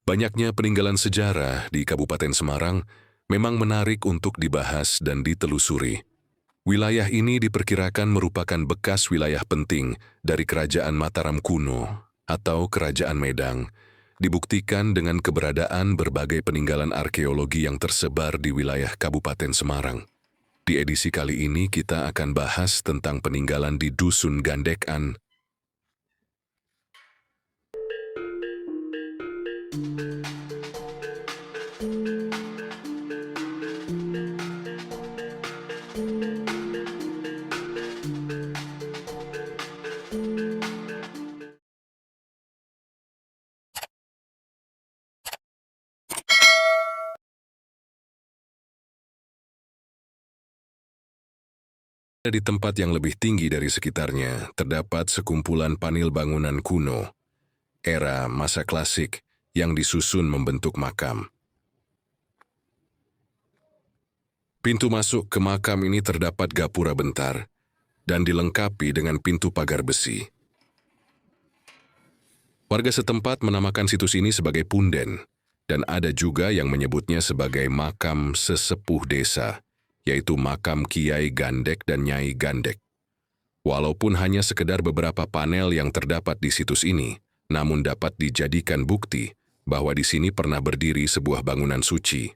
Banyaknya peninggalan sejarah di Kabupaten Semarang memang menarik untuk dibahas dan ditelusuri. Wilayah ini diperkirakan merupakan bekas wilayah penting dari Kerajaan Mataram kuno atau Kerajaan Medang, dibuktikan dengan keberadaan berbagai peninggalan arkeologi yang tersebar di wilayah Kabupaten Semarang. Di edisi kali ini kita akan bahas tentang peninggalan di Dusun Gandekan. Di tempat yang lebih tinggi dari sekitarnya, terdapat sekumpulan panel bangunan kuno, era masa klasik yang disusun membentuk makam. Pintu masuk ke makam ini terdapat gapura bentar dan dilengkapi dengan pintu pagar besi. Warga setempat menamakan situs ini sebagai punden, dan ada juga yang menyebutnya sebagai makam sesepuh desa, yaitu makam Kiai Gandek dan Nyai Gandek. Walaupun hanya sekedar beberapa panel yang terdapat di situs ini, namun dapat dijadikan bukti bahwa di sini pernah berdiri sebuah bangunan suci.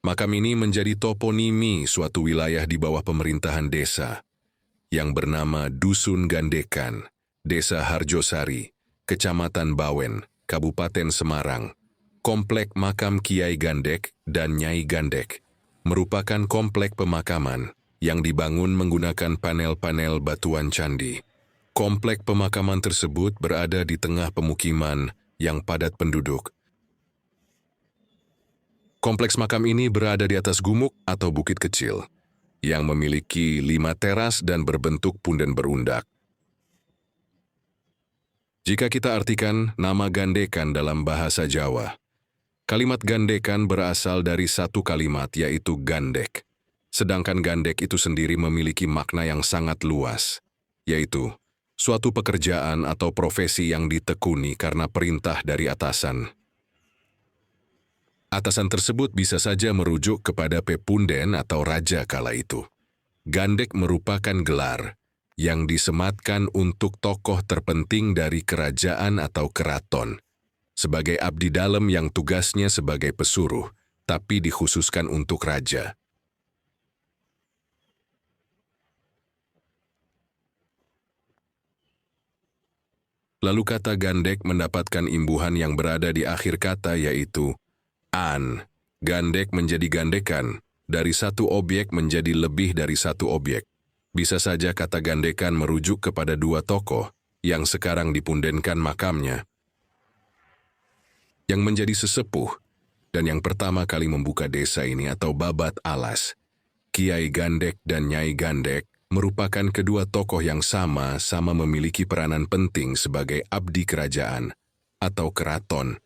Makam ini menjadi toponimi suatu wilayah di bawah pemerintahan desa, yang bernama Dusun Gandekan, Desa Harjosari, Kecamatan Bawen, Kabupaten Semarang. Komplek makam Kiai Gandek dan Nyai Gandek merupakan komplek pemakaman yang dibangun menggunakan panel-panel batuan candi. Komplek pemakaman tersebut berada di tengah pemukiman yang padat penduduk. Kompleks makam ini berada di atas gumuk atau bukit kecil yang memiliki 5 teras dan berbentuk punden berundak. Jika kita artikan nama Gandekan dalam bahasa Jawa, kalimat Gandekan berasal dari satu kalimat yaitu gandek. Sedangkan gandek itu sendiri memiliki makna yang sangat luas, yaitu suatu pekerjaan atau profesi yang ditekuni karena perintah dari atasan. Atasan tersebut bisa saja merujuk kepada pepunden atau raja kala itu. Gandek merupakan gelar yang disematkan untuk tokoh terpenting dari kerajaan atau keraton, sebagai abdi dalam yang tugasnya sebagai pesuruh, tapi dikhususkan untuk raja. Lalu kata gandek mendapatkan imbuhan yang berada di akhir kata yaitu an. Gandek menjadi gandekan, dari satu objek menjadi lebih dari satu objek. Bisa saja kata gandekan merujuk kepada dua tokoh yang sekarang dipundenkan makamnya, yang menjadi sesepuh dan yang pertama kali membuka desa ini atau babat alas. Kiai Gandek dan Nyai Gandek merupakan kedua tokoh yang sama-sama memiliki peranan penting sebagai abdi kerajaan atau keraton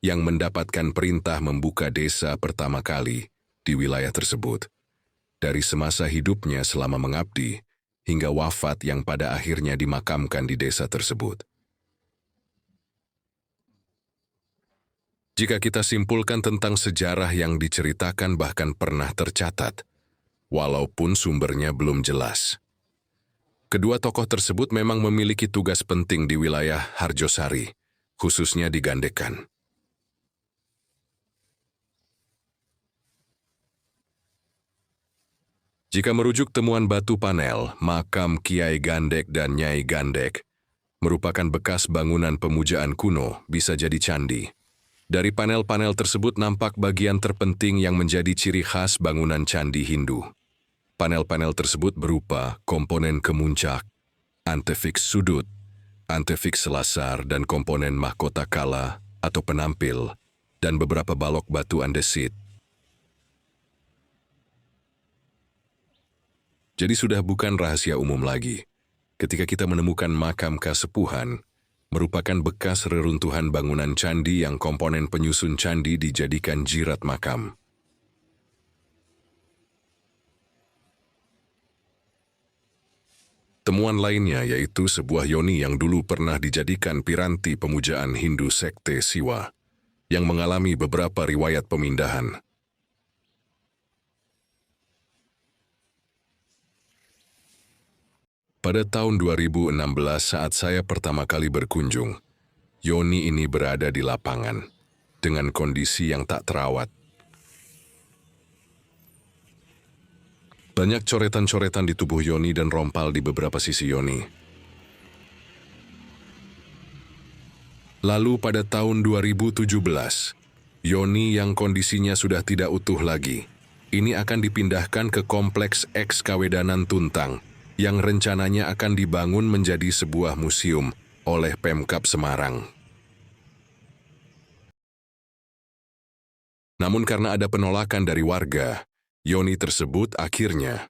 yang mendapatkan perintah membuka desa pertama kali di wilayah tersebut. Dari semasa hidupnya selama mengabdi hingga wafat yang pada akhirnya dimakamkan di desa tersebut. Jika kita simpulkan tentang sejarah yang diceritakan bahkan pernah tercatat, walaupun sumbernya belum jelas. Kedua tokoh tersebut memang memiliki tugas penting di wilayah Harjosari, khususnya di Gandekan. Jika merujuk temuan batu panel, makam Kiai Gandek dan Nyai Gandek merupakan bekas bangunan pemujaan kuno, bisa jadi candi. Dari panel-panel tersebut nampak bagian terpenting yang menjadi ciri khas bangunan candi Hindu. Panel-panel tersebut berupa komponen kemuncak, antefiks sudut, antefiks selasar, dan komponen mahkota kala atau penampil, dan beberapa balok batu andesit. Jadi sudah bukan rahasia umum lagi ketika kita menemukan makam kasepuhan merupakan bekas reruntuhan bangunan candi yang komponen penyusun candi dijadikan jirat makam. Temuan lainnya yaitu sebuah yoni yang dulu pernah dijadikan piranti pemujaan Hindu sekte Siwa, yang mengalami beberapa riwayat pemindahan. Pada tahun 2016 saat saya pertama kali berkunjung, yoni ini berada di lapangan, dengan kondisi yang tak terawat. Banyak coretan-coretan di tubuh yoni dan rompal di beberapa sisi yoni. Lalu pada tahun 2017, yoni yang kondisinya sudah tidak utuh lagi, ini akan dipindahkan ke kompleks X Kawedanan Tuntang, yang rencananya akan dibangun menjadi sebuah museum oleh Pemkab Semarang. Namun karena ada penolakan dari warga, yoni tersebut akhirnya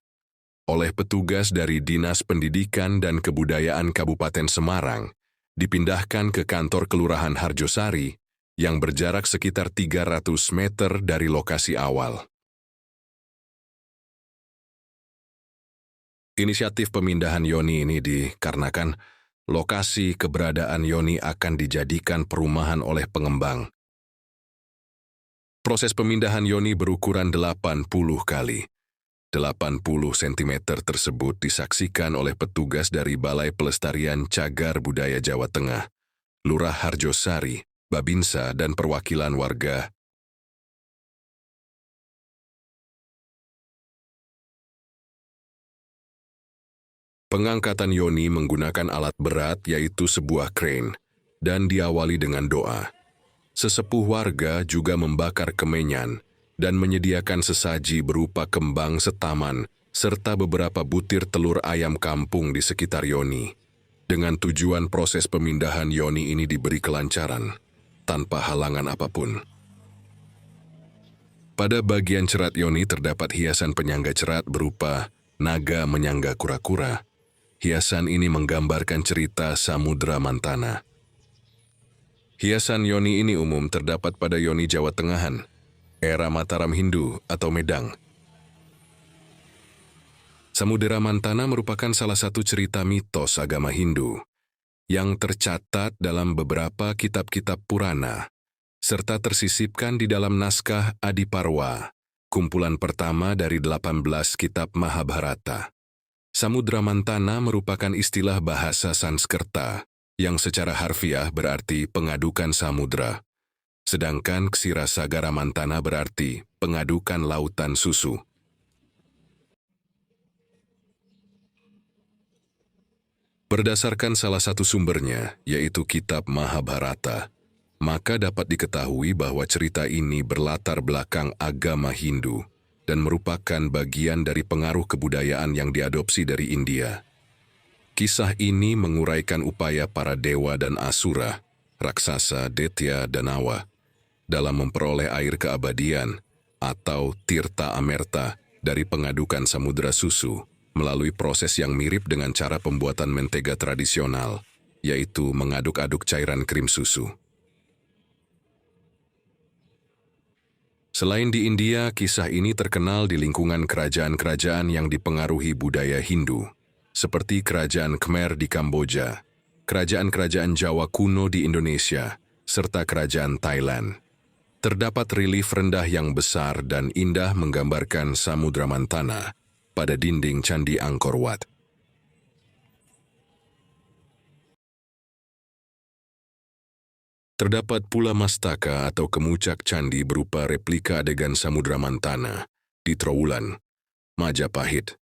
oleh petugas dari Dinas Pendidikan dan Kebudayaan Kabupaten Semarang dipindahkan ke kantor Kelurahan Harjosari yang berjarak sekitar 300 meter dari lokasi awal. Inisiatif pemindahan yoni ini dikarenakan lokasi keberadaan yoni akan dijadikan perumahan oleh pengembang. Proses pemindahan yoni berukuran 80 kali 80 cm tersebut disaksikan oleh petugas dari Balai Pelestarian Cagar Budaya Jawa Tengah, Lurah Harjosari, Babinsa, dan perwakilan warga. Pengangkatan yoni menggunakan alat berat yaitu sebuah crane, dan diawali dengan doa. Sesepuh warga juga membakar kemenyan dan menyediakan sesaji berupa kembang setaman serta beberapa butir telur ayam kampung di sekitar yoni, dengan tujuan proses pemindahan yoni ini diberi kelancaran, tanpa halangan apapun. Pada bagian cerat yoni terdapat hiasan penyangga cerat berupa naga menyangga kura-kura. Hiasan ini menggambarkan cerita Samudra Mantana. Hiasan yoni ini umum terdapat pada yoni Jawa Tengahan, era Mataram Hindu atau Medang. Samudera Mantana merupakan salah satu cerita mitos agama Hindu yang tercatat dalam beberapa kitab-kitab Purana, serta tersisipkan di dalam naskah Adiparwa, kumpulan pertama dari 18 kitab Mahabharata. Samudra Mantana merupakan istilah bahasa Sanskerta yang secara harfiah berarti pengadukan samudra, sedangkan Ksirasagara Mantana berarti pengadukan lautan susu. Berdasarkan salah satu sumbernya, yaitu kitab Mahabharata, maka dapat diketahui bahwa cerita ini berlatar belakang agama Hindu dan merupakan bagian dari pengaruh kebudayaan yang diadopsi dari India. Kisah ini menguraikan upaya para dewa dan asura, raksasa, detya, dan awa, dalam memperoleh air keabadian atau tirta amerta dari pengadukan samudra susu melalui proses yang mirip dengan cara pembuatan mentega tradisional, yaitu mengaduk-aduk cairan krim susu. Selain di India, kisah ini terkenal di lingkungan kerajaan-kerajaan yang dipengaruhi budaya Hindu, seperti Kerajaan Khmer di Kamboja, kerajaan-kerajaan Jawa kuno di Indonesia, serta Kerajaan Thailand. Terdapat relief rendah yang besar dan indah menggambarkan Samudra Mantana pada dinding Candi Angkor Wat. Terdapat pula mastaka atau kemucak candi berupa replika adegan Samudra Mantana di Trowulan, Majapahit.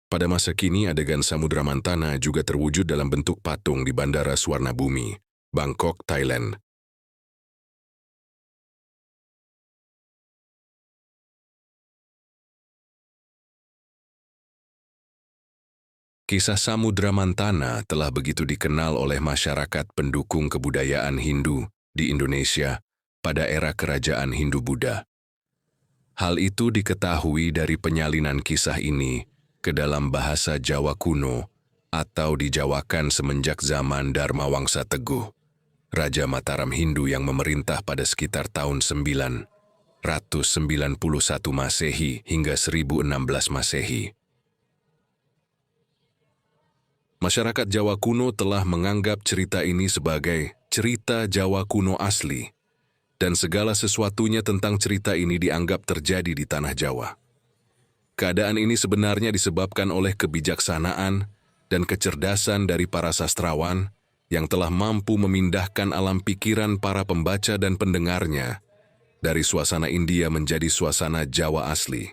Pada masa kini adegan Samudra Mantana juga terwujud dalam bentuk patung di Bandara Suwarnabhumi, Bangkok, Thailand. Kisah Samudra Mantana telah begitu dikenal oleh masyarakat pendukung kebudayaan Hindu di Indonesia pada era kerajaan Hindu-Buddha. Hal itu diketahui dari penyalinan kisah ini ke dalam bahasa Jawa kuno atau dijawakan semenjak zaman Dharmawangsa Teguh, Raja Mataram Hindu yang memerintah pada sekitar tahun 991 Masehi hingga 1016 Masehi. Masyarakat Jawa kuno telah menganggap cerita ini sebagai cerita Jawa kuno asli, dan segala sesuatunya tentang cerita ini dianggap terjadi di tanah Jawa. Keadaan ini sebenarnya disebabkan oleh kebijaksanaan dan kecerdasan dari para sastrawan yang telah mampu memindahkan alam pikiran para pembaca dan pendengarnya dari suasana India menjadi suasana Jawa asli.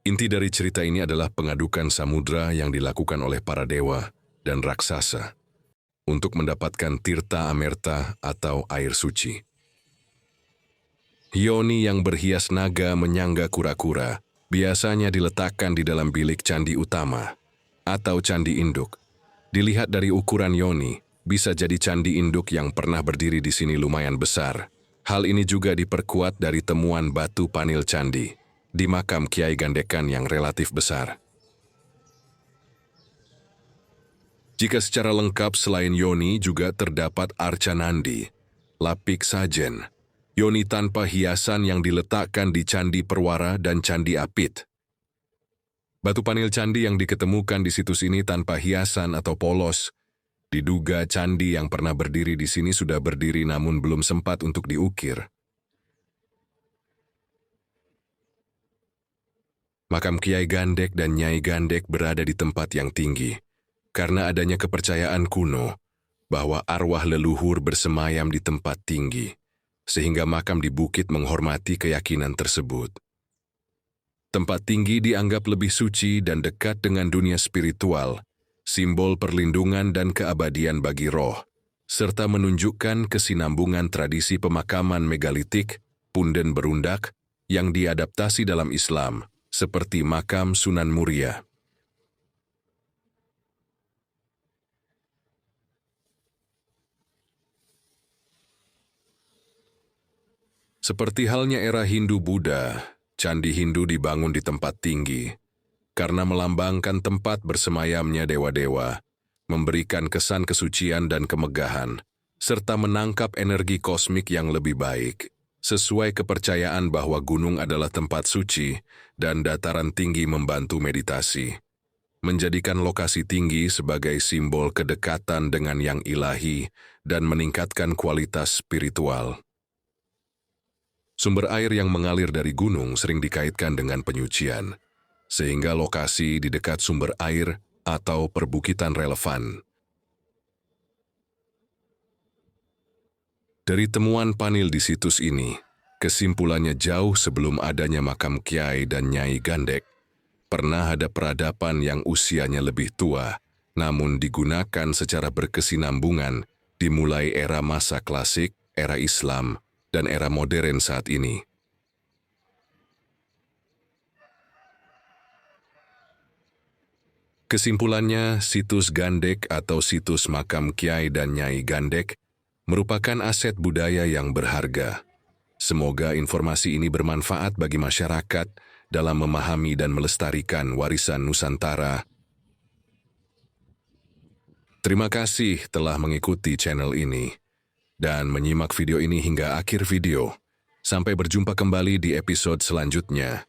Inti dari cerita ini adalah pengadukan samudra yang dilakukan oleh para dewa dan raksasa untuk mendapatkan tirta amerta atau air suci. Yoni yang berhias naga menyangga kura-kura biasanya diletakkan di dalam bilik candi utama atau candi induk. Dilihat dari ukuran yoni, bisa jadi candi induk yang pernah berdiri di sini lumayan besar. Hal ini juga diperkuat dari temuan batu panil candi di makam Kiai Gandekan yang relatif besar. Jika secara lengkap selain yoni juga terdapat arca nandi, lapik sajen, yoni tanpa hiasan yang diletakkan di Candi Perwara dan Candi Apit. Batu panil candi yang diketemukan di situs ini tanpa hiasan atau polos, diduga candi yang pernah berdiri di sini sudah berdiri namun belum sempat untuk diukir. Makam Kiai Gandek dan Nyai Gandek berada di tempat yang tinggi, karena adanya kepercayaan kuno bahwa arwah leluhur bersemayam di tempat tinggi, sehingga makam di bukit menghormati keyakinan tersebut. Tempat tinggi dianggap lebih suci dan dekat dengan dunia spiritual, simbol perlindungan dan keabadian bagi roh, serta menunjukkan kesinambungan tradisi pemakaman megalitik, punden berundak, yang diadaptasi dalam Islam, seperti makam Sunan Muria. Seperti halnya era Hindu-Buddha, candi Hindu dibangun di tempat tinggi, karena melambangkan tempat bersemayamnya dewa-dewa, memberikan kesan kesucian dan kemegahan, serta menangkap energi kosmik yang lebih baik, sesuai kepercayaan bahwa gunung adalah tempat suci dan dataran tinggi membantu meditasi, menjadikan lokasi tinggi sebagai simbol kedekatan dengan yang ilahi dan meningkatkan kualitas spiritual. Sumber air yang mengalir dari gunung sering dikaitkan dengan penyucian, sehingga lokasi di dekat sumber air atau perbukitan relevan. Dari temuan panil di situs ini, kesimpulannya jauh sebelum adanya makam Kiai dan Nyai Gandek, pernah ada peradaban yang usianya lebih tua, namun digunakan secara berkesinambungan dimulai era masa klasik, era Islam, dan era modern saat ini. Kesimpulannya, situs Gandek atau situs makam Kiai dan Nyai Gandek merupakan aset budaya yang berharga. Semoga informasi ini bermanfaat bagi masyarakat dalam memahami dan melestarikan warisan Nusantara. Terima kasih telah mengikuti channel ini dan menyimak video ini hingga akhir video. Sampai berjumpa kembali di episode selanjutnya.